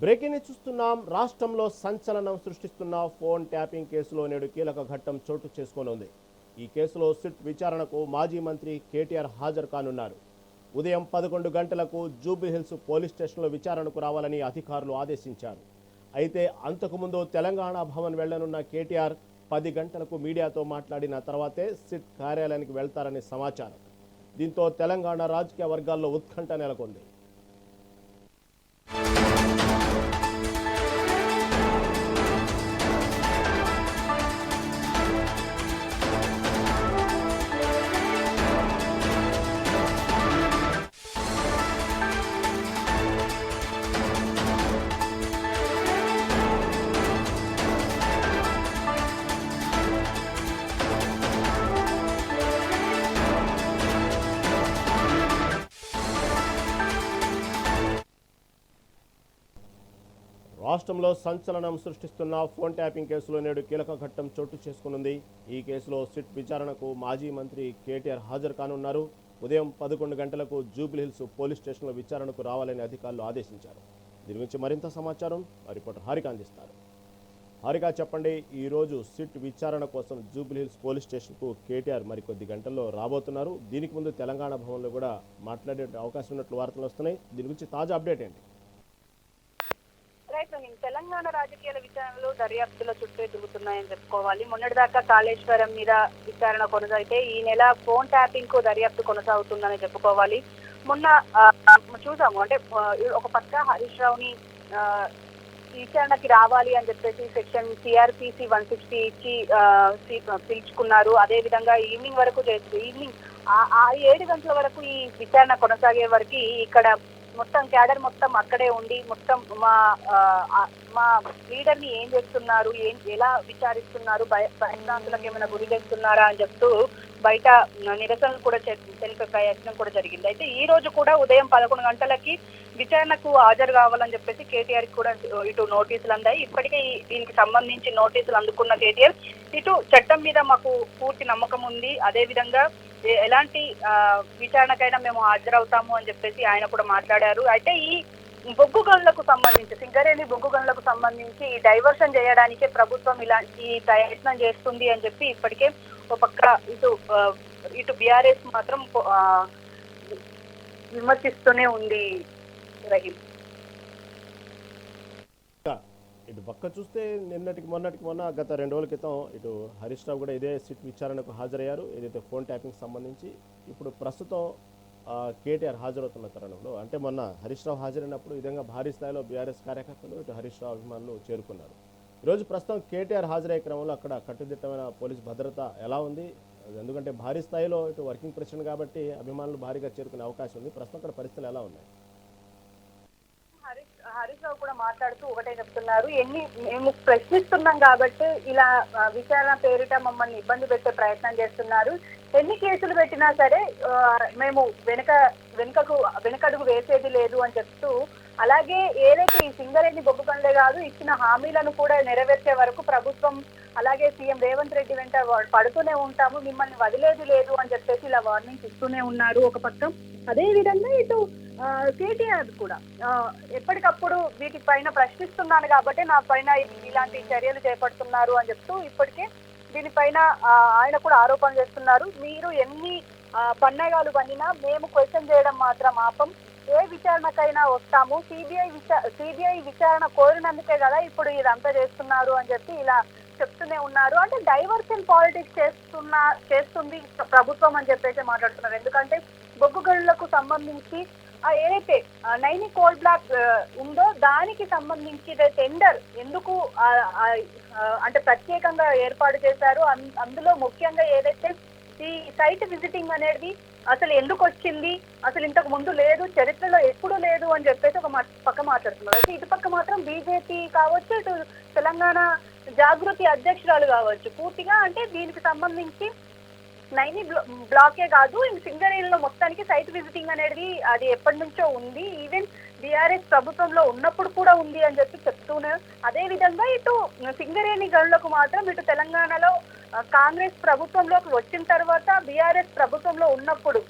Breaking ని చూస్తున్నాం. రాష్ట్రంలో సంచలనం సృష్టిస్తున్న ఫోన్ ట్యాపింగ్ కేసులో నేడు కీలక ఘట్టం చోటు చేసుకోనుంది. ఈ కేసులో సిట్ విచారణకు మాజీ మంత్రి కేటీఆర్ హాజరు కానున్నారు. ఉదయం 11 గంటలకు జూబ్లీహిల్స్ పోలీస్ స్టేషన్లో విచారణకు రావాలని అధికారులు ఆదేశించారు. అయితే అంతకుముందు తెలంగాణ భవన్ వెళ్లనున్న కేటీఆర్ 10 గంటలకు మీడియాతో మాట్లాడిన తర్వాతే సిట్ కార్యాలయానికి వెళ్తారని సమాచారం. దీంతో తెలంగాణ రాజకీయ వర్గాల్లో ఉత్కంఠ నెలకొంది. రాష్ట్రంలో సంచలనం సృష్టిస్తున్న ఫోన్ ట్యాపింగ్ కేసులో నేడు కీలక ఘట్టం చోటు చేసుకునుంది. ఈ కేసులో సిట్ విచారణకు మాజీ మంత్రి కేటీఆర్ హాజరు కానున్నారు. ఉదయం 11 గంటలకు జూబ్లీహిల్స్ పోలీస్ స్టేషన్లో విచారణకు రావాలని అధికారులు ఆదేశించారు. దీని గురించి మరింత సమాచారం మా రిపోర్టర్ హారిక అందిస్తారు. హారిక, చెప్పండి, ఈరోజు సిట్ విచారణ కోసం జూబ్లీహిల్స్ పోలీస్ స్టేషన్కు కేటీఆర్ మరికొద్ది గంటల్లో రాబోతున్నారు. దీనికి ముందు తెలంగాణ భవన్లో కూడా మాట్లాడే అవకాశం ఉన్నట్లు వార్తలు వస్తున్నాయి. దీని గురించి తాజా అప్డేట్ ఏంటి? తెలంగాణ రాజకీయాల విచారణలు దర్యాప్తుల చుట్టూ తిరుగుతున్నాయని చెప్పుకోవాలి. మొన్నటిదాకా కాళేశ్వరం మీద విచారణ కొనసాగితే ఈ నెల ఫోన్ ట్యాపింగ్ కు దర్యాప్తు కొనసాగుతుందని చెప్పుకోవాలి. మొన్న చూసాము, అంటే ఒక పక్క హరీష్ రావుని విచారణకి రావాలి అని చెప్పేసి సెక్షన్ సిఆర్పిసి 160 ఇచ్చి పిలుచుకున్నారు. అదే విధంగా ఈవినింగ్ వరకు ఈవినింగ్ 7 గంటల వరకు ఈ విచారణ కొనసాగే వరకు ఇక్కడ మొత్తం క్యాడర్ మొత్తం అక్కడే ఉండి మొత్తం మా లీడర్ ని ఏం చేస్తున్నారు, ఎలా విచారిస్తున్నారు, భయభ్రాంతులకు ఏమైనా గురి చేస్తున్నారా అని చెప్తూ బయట నిరసనలు కూడా తెలిపే ప్రయత్నం కూడా జరిగింది. అయితే ఈ రోజు కూడా ఉదయం 11 గంటలకి విచారణకు హాజరు కావాలని చెప్పేసి కేటీఆర్ కూడా ఇటు నోటీసులు అందాయి. ఇప్పటికే దీనికి సంబంధించి నోటీసులు అందుకున్న కేటీఆర్ ఇటు చట్టం మీద మాకు పూర్తి నమ్మకం ఉంది, అదే విధంగా ఎలాంటి విచారణకైనా మేము హాజరవుతాము అని చెప్పేసి ఆయన కూడా మాట్లాడారు. అయితే ఈ బొగ్గు గనులకు సంబంధించి, సింగరేణి బొగ్గు గనులకు సంబంధించి ఈ డైవర్షన్ చేయడానికే ప్రభుత్వం ఇలాంటి ప్రయత్నం చేస్తుంది అని చెప్పి ఇప్పటికే ఒక పక్క ఇటు బీఆర్ఎస్ మాత్రం విమర్శిస్తూనే ఉంది. రహీం, ఇటు పక్క చూస్తే మొన్నటికి మొన్న గత 2 రోజుల క్రితం ఇటు హరీష్ రావు కూడా ఇదే సిట్ విచారణకు హాజరయ్యారు, ఏదైతే ఫోన్ ట్యాపింగ్ సంబంధించి. ఇప్పుడు ప్రస్తుతం కేటీఆర్ హాజరవుతున్న తరుణంలో, అంటే మొన్న హరీష్ రావు హాజరైనప్పుడు ఈ విధంగా భారీ స్థాయిలో బీఆర్ఎస్ కార్యకర్తలు ఇటు హరీష్ రావు అభిమానులు చేరుకున్నారు. ఈరోజు ప్రస్తుతం కేటీఆర్ హాజరయ్యే క్రమంలో అక్కడ కట్టుదిట్టమైన పోలీస్ భద్రత ఎలా ఉంది? ఎందుకంటే భారీ స్థాయిలో ఇటు వర్కింగ్ ప్రెసిడెంట్ కాబట్టి అభిమానులు భారీగా చేరుకునే అవకాశం ఉంది. ప్రస్తుతం అక్కడ పరిస్థితులు ఎలా ఉన్నాయి? హరీష్ రావు కూడా మాట్లాడుతూ ఒకటే చెప్తున్నారు, మేము ప్రశ్నిస్తున్నాం కాబట్టి ఇలా విచారణ పేరిట మమ్మల్ని ఇబ్బంది పెట్టే ప్రయత్నం చేస్తున్నారు. ఎన్ని కేసులు పెట్టినా సరే మేము వెనకడుగు వేసేది లేదు అని చెప్తూ, అలాగే ఏదైతే ఈ సింగరేణి బొగ్గు గనులే కాదు ఇచ్చిన హామీలను కూడా నెరవేర్చే వరకు ప్రభుత్వం అలాగే సీఎం రేవంత్ రెడ్డి వెంట పడుతూనే ఉంటాము, మిమ్మల్ని వదిలేది లేదు అని చెప్పేసి ఇలా వార్నింగ్స్ ఇస్తూనే ఉన్నారు ఒక పక్క. అదే విధంగా ఇటు కేటీఆర్ కూడా ఎప్పటికప్పుడు వీటి పైన ప్రశ్నిస్తున్నాను కాబట్టి నా పైన ఇలాంటి చర్యలు చేపడుతున్నారు అని చెప్తూ ఇప్పటికే దీనిపైన ఆయన కూడా ఆరోపణలు చేస్తున్నారు. మీరు ఎన్ని పన్నాగాలు పన్నినా మేము క్వశ్చన్ చేయడం మాత్రం ఆపం, ఏ విచారణకైనా వస్తాము, సిబిఐ విచారణ కోరినందుకే కదా ఇప్పుడు ఇదంతా చేస్తున్నారు అని చెప్పి ఇలా చెప్తూనే ఉన్నారు. అంటే డైవర్షన్ పాలిటిక్స్ చేస్తుంది ప్రభుత్వం అని చెప్పేసి మాట్లాడుతున్నారు. ఎందుకంటే బొగ్గు గనులకు సంబంధించి ఏదైతే నైని కోల్ బ్లాక్ ఉందో దానికి సంబంధించి టెండర్ ఎందుకు అంటే ప్రత్యేకంగా ఏర్పాటు చేశారు, అందులో ముఖ్యంగా ఏదైతే ఈ సైట్ విజిటింగ్ అనేది అసలు ఎందుకు వచ్చింది, అసలు ఇంతకు ముందు లేదు, చరిత్రలో ఎప్పుడూ లేదు అని చెప్పేసి ఒక పక్క మాట్లాడుతున్నారు. అయితే ఇటు పక్క మాత్రం బీజేపీ కావచ్చు, ఇటు తెలంగాణ జాగృతి అధ్యక్షురాలు కావచ్చు, పూర్తిగా అంటే దీనికి సంబంధించి నైని బ్లాకే కాదు సింగరేణిలో మొత్తానికి సైట్ విజిటింగ్ అనేది అది ఎప్పటి నుంచో ఉంది, ఈవెన్ బీఆర్ఎస్ ప్రభుత్వంలో ఉన్నప్పుడు కూడా ఉంది అని చెప్పి చెప్తున్నారు. అదే విధంగా ఇటు సింగరేణి గనులకు మాత్రం ఇటు తెలంగాణలో కాంగ్రెస్ ప్రభుత్వంలోకి వచ్చిన తర్వాత బీఆర్ఎస్ ప్రభుత్వంలో ఉన్నప్పుడు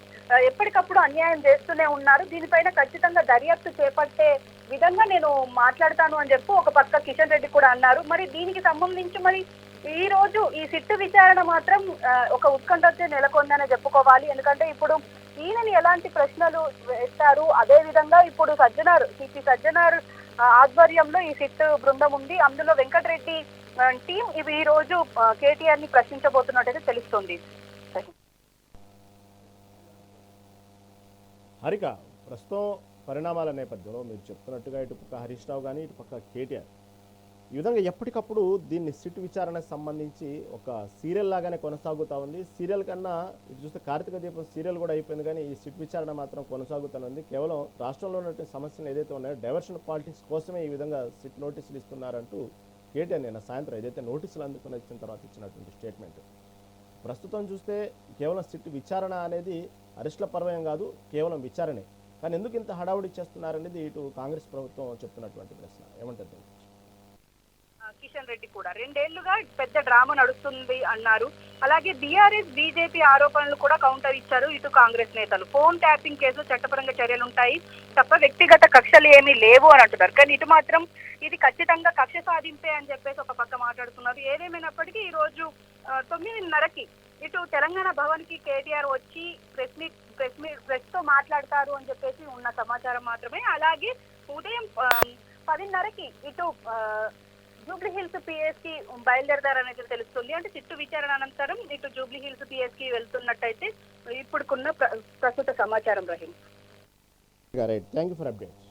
ఎప్పటికప్పుడు అన్యాయం చేస్తూనే ఉన్నారు. దీనిపైన ఖచ్చితంగా దర్యాప్తు చేపట్టే విధంగా నేను మాట్లాడతాను అని చెప్పి ఒక పక్క కిషన్ రెడ్డి కూడా అన్నారు. మరి దీనికి సంబంధించి మరి ఈ రోజు ఈ సిట్టు విచారణ మాత్రం ఒక ఉత్కంఠతో నెలకొందనే చెప్పుకోవాలి. ఎందుకంటే ఇప్పుడు ఈయనని ఎలాంటి ప్రశ్నలు వేస్తారు, అదే విధంగా ఇప్పుడు సిపి సజ్జనార్ ఆధ్వర్యంలో ఈ సిట్ బృందం ఉంది. అందులో వెంకటరెడ్డి టీం ఇవి ఈ రోజు కేటీఆర్ ని ప్రశ్నించబోతున్నట్టయితే తెలుస్తుంది. హరిక, ప్రస్తుతం పరిణామాల నేపథ్యంలో మీరు చెప్తున్నట్టుగా ఇటు పక్క హరీష్ రావు కానీ ఇటు పక్క కేటీఆర్ ఈ విధంగా ఎప్పటికప్పుడు దీన్ని సిట్ విచారణకు సంబంధించి ఒక సీరియల్ లాగానే కొనసాగుతూ ఉంది. సీరియల్ కన్నా ఇటు చూస్తే కార్తీక దీపం సీరియల్ కూడా అయిపోయింది, కానీ ఈ సిట్ విచారణ మాత్రం కొనసాగుతుంది. కేవలం రాష్ట్రంలో ఉన్నటువంటి సమస్యలు ఏదైతే ఉన్నాయో డైవర్షన్ పాలిటిక్స్ కోసమే ఈ విధంగా సిట్ నోటీసులు ఇస్తున్నారంటూ కేటీఆర్ నిన్న సాయంత్రం ఏదైతే నోటీసులు అందుకుని వచ్చిన తర్వాత ఇచ్చినటువంటి స్టేట్మెంట్. ప్రస్తుతం చూస్తే కేవలం సిట్ విచారణ అనేది అరెస్టుల పర్వయం కాదు, కేవలం విచారణే. కానీ ఎందుకు ఇంత హడావుడి చేస్తున్నారనేది ఇటు కాంగ్రెస్ ప్రభుత్వం చెప్తున్నటువంటి ప్రశ్న. ఏమంటుంది? కిషన్ రెడ్డి కూడా 2 ఏళ్లుగా పెద్ద డ్రామా నడుస్తుంది అన్నారు. అలాగే బీఆర్ఎస్ బీజేపీ ఆరోపణలు కూడా కౌంటర్ ఇచ్చారు ఇటు కాంగ్రెస్ నేతలు. ఫోన్ ట్యాపింగ్ కేసులో చట్టపరంగా చర్యలుంటాయి తప్ప వ్యక్తిగత కక్షలు ఏమీ లేవు అని అంటున్నారు. కానీ ఇటు మాత్రం ఇది ఖచ్చితంగా కక్ష సాధింపే అని చెప్పేసి ఒక పక్క మాట్లాడుతున్నారు. ఏదేమైనప్పటికీ ఈ రోజు 9:30కి ఇటు తెలంగాణ భవన్ కి కేటీఆర్ వచ్చి ప్రెస్ తో మాట్లాడతారు అని చెప్పేసి ఉన్న సమాచారం మాత్రమే. అలాగే ఉదయం 10:30కి ఇటు జూబ్లీ హిల్స్ పిఎస్ కి బయలుదేరతారనేది తెలుస్తుంది. అంటే సిట్టు విచారణ అనంతరం ఇటు జూబ్లీ హిల్స్ పిఎస్ కి వెళ్తున్నట్టయితే ఇప్పుడుకున్న ప్రస్తుత సమాచారం. Rahim, right, thank you for updates.